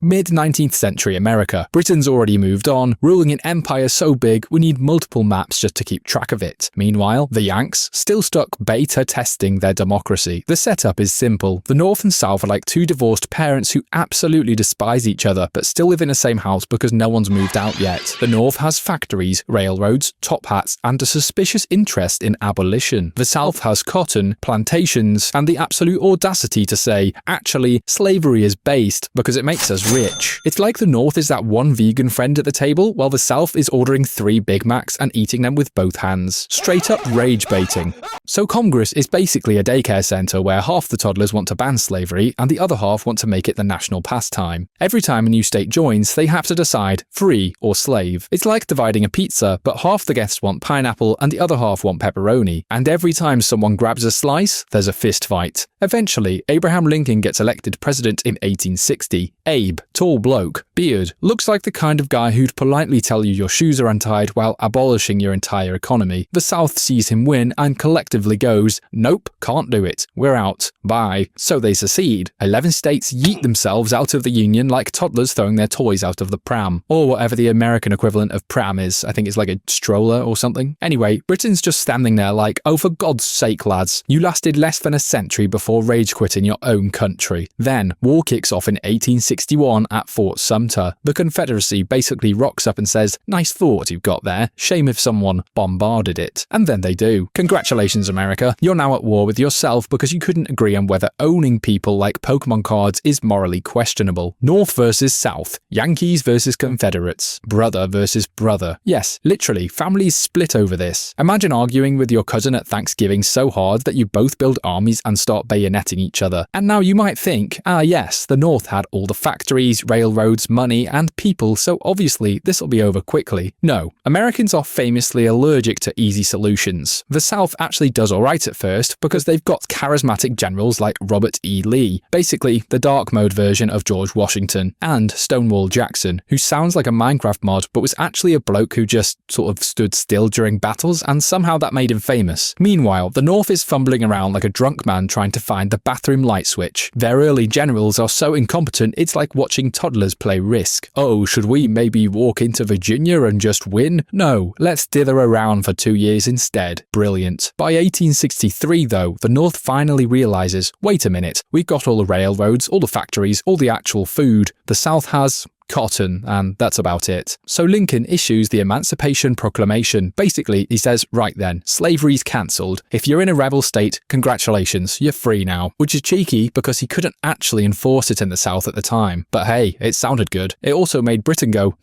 Mid-19th century America. Britain's already moved on, ruling an empire so big we need multiple maps just to keep track of it. Meanwhile, the Yanks, still stuck beta testing their democracy. The setup is simple. The North and South are like two divorced parents who absolutely despise each other but still live in the same house because no one's moved out yet. The North has factories, railroads, top hats, and a suspicious interest in abolition. The South has cotton, plantations, and the absolute audacity to say, actually, slavery is based because it makes us rich. It's like the North is that one vegan friend at the table, while the South is ordering 3 Big Macs and eating them with both hands. Straight up rage baiting. So Congress is basically a daycare center where half the toddlers want to ban slavery and the other half want to make it the national pastime. Every time a new state joins, they have to decide free or slave. It's like dividing a pizza, but half the guests want pineapple and the other half want pepperoni. And every time someone grabs a slice, there's a fist fight. Eventually, Abraham Lincoln gets elected president in 1860. Abe, tall bloke, beard, looks like the kind of guy who'd politely tell you your shoes are untied while abolishing your entire economy. The South sees him win and collectively goes, nope, can't do it, we're out, bye. So they secede. 11 states yeet themselves out of the Union like toddlers throwing their toys out of the pram. Or whatever the American equivalent of pram is. I think it's like a stroller or something. Anyway, Britain's just standing there like, oh for God's sake lads, you lasted less than a century before rage quitting your own country. Then, war kicks off in 1861 at Fort Sumter. The Confederacy basically rocks up and says, nice thought you've got there, shame if someone bombarded it. And then they do. Congratulations America, you're now at war with yourself because you couldn't agree on whether owning people like Pokemon cards is morally questionable. North versus South, Yankees versus Confederates, brother versus brother. Yes, literally, families split over this. Imagine arguing with your cousin at Thanksgiving so hard that you both build armies and start bayoneting each other. And now you might think, ah yes, the North had all the factories, railroads, money, and people, so obviously this'll be over quickly. No, Americans are famously allergic to easy solutions. The South actually does alright at first because they've got charismatic generals like Robert E. Lee, basically the dark mode version of George Washington, and Stonewall Jackson, who sounds like a Minecraft mod but was actually a bloke who just sort of stood still during battles and somehow that made him famous. Meanwhile, the North is fumbling around like a drunk man trying to find the bathroom light switch. Their early generals are so incompetent it's like watching toddlers play Risk. Oh, should we maybe walk into Virginia and just win? No, let's dither around for 2 years instead. Brilliant. By 1863 though, the North finally realizes, wait a minute, we've got all the railroads, all the factories, all the actual food. The South has cotton, and that's about it. So Lincoln issues the Emancipation Proclamation. Basically, he says, right then, slavery's cancelled. If you're in a rebel state, congratulations, you're free now. Which is cheeky because he couldn't actually enforce it in the South at the time. But hey, it sounded good. It also made Britain go,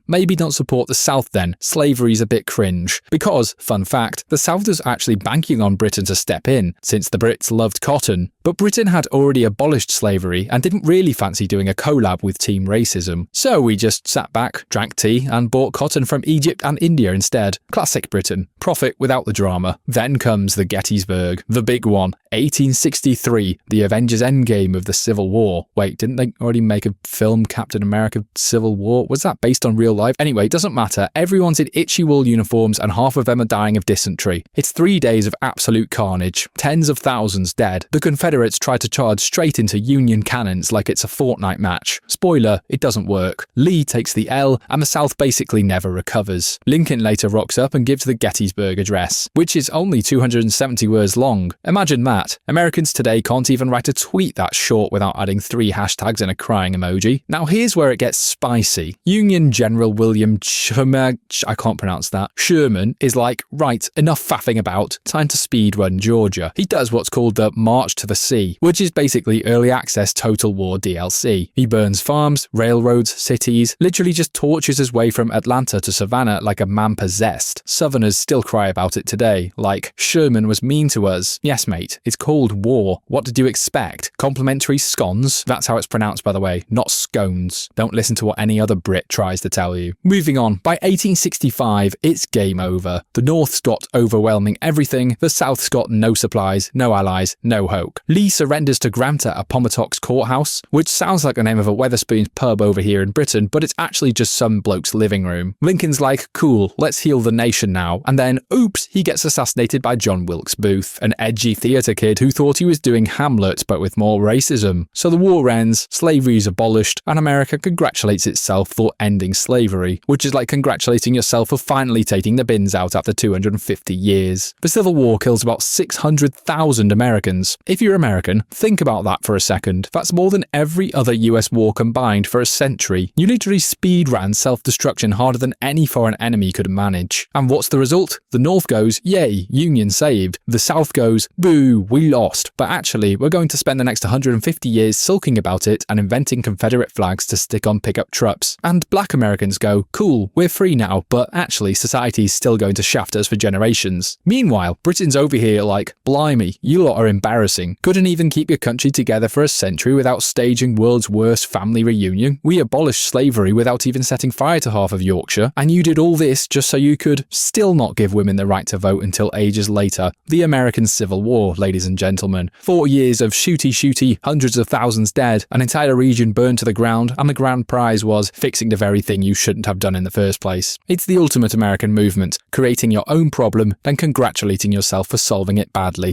maybe don't support the South then, slavery's a bit cringe. Because, fun fact, the South was actually banking on Britain to step in, since the Brits loved cotton. But Britain had already abolished slavery and didn't really fancy doing a collab with Team Racism. So we just sat back, drank tea, and bought cotton from Egypt and India instead. Classic Britain. Profit without the drama. Then comes the Gettysburg. The big one. 1863. The Avengers Endgame of the Civil War. Wait, didn't they already make a film, Captain America Civil War? Was that based on real life? Anyway, it doesn't matter. Everyone's in itchy wool uniforms and half of them are dying of dysentery. It's 3 days of absolute carnage. Tens of thousands dead. The Confederates try to charge straight into Union cannons like it's a Fortnite match. Spoiler, it doesn't work. Lee takes the L, and the South basically never recovers. Lincoln later rocks up and gives the Gettysburg Address, which is only 270 words long. Imagine that. Americans today can't even write a tweet that short without adding 3 hashtags and a crying emoji. Now here's where it gets spicy. Union General William Sherman is like, right, enough faffing about, time to speedrun Georgia. He does what's called the March to the Sea, which is basically early access Total War DLC. He burns farms, railroads, cities, literally just tortures his way from Atlanta to Savannah like a man possessed. Southerners still cry about it today, like, Sherman was mean to us. Yes mate, it's called war. What did you expect? Complimentary scones? That's how it's pronounced by the way, not scones. Don't listen to what any other Brit tries to tell you. Moving on, by 1865, it's game over. The North's got overwhelming everything, the South's got no supplies, no allies, no hope. Lee surrenders to Grant at Appomattox Courthouse, which sounds like the name of a Wetherspoons pub over here in Britain, but it's actually just some bloke's living room. Lincoln's like, cool, let's heal the nation now, and then, oops, he gets assassinated by John Wilkes Booth, an edgy theatre kid who thought he was doing Hamlet but with more racism. So the war ends, slavery is abolished, and America congratulates itself for ending slavery, which is like congratulating yourself for finally taking the bins out after 250 years. The Civil War kills about 600,000 Americans. If you're American, think about that for a second. That's more than every other US war combined for a century. You literally speed-ran self-destruction harder than any foreign enemy could manage. And what's the result? The North goes, yay, Union saved. The South goes, boo, we lost. But actually, we're going to spend the next 150 years sulking about it and inventing Confederate flags to stick on pickup trucks. And black Americans go, cool, we're free now, but actually society's still going to shaft us for generations. Meanwhile, Britain's over here like, blimey, you lot are embarrassing. Couldn't even keep your country together for a century without staging world's worst family reunion. We abolished slavery without even setting fire to half of Yorkshire, and you did all this just so you could still not give women the right to vote until ages later. The American Civil War, ladies and gentlemen. 4 years of shooty, hundreds of thousands dead, an entire region burned to the ground, and the grand prize was fixing the very thing you shouldn't have done in the first place. It's the ultimate American movement, creating your own problem, then congratulating yourself for solving it badly.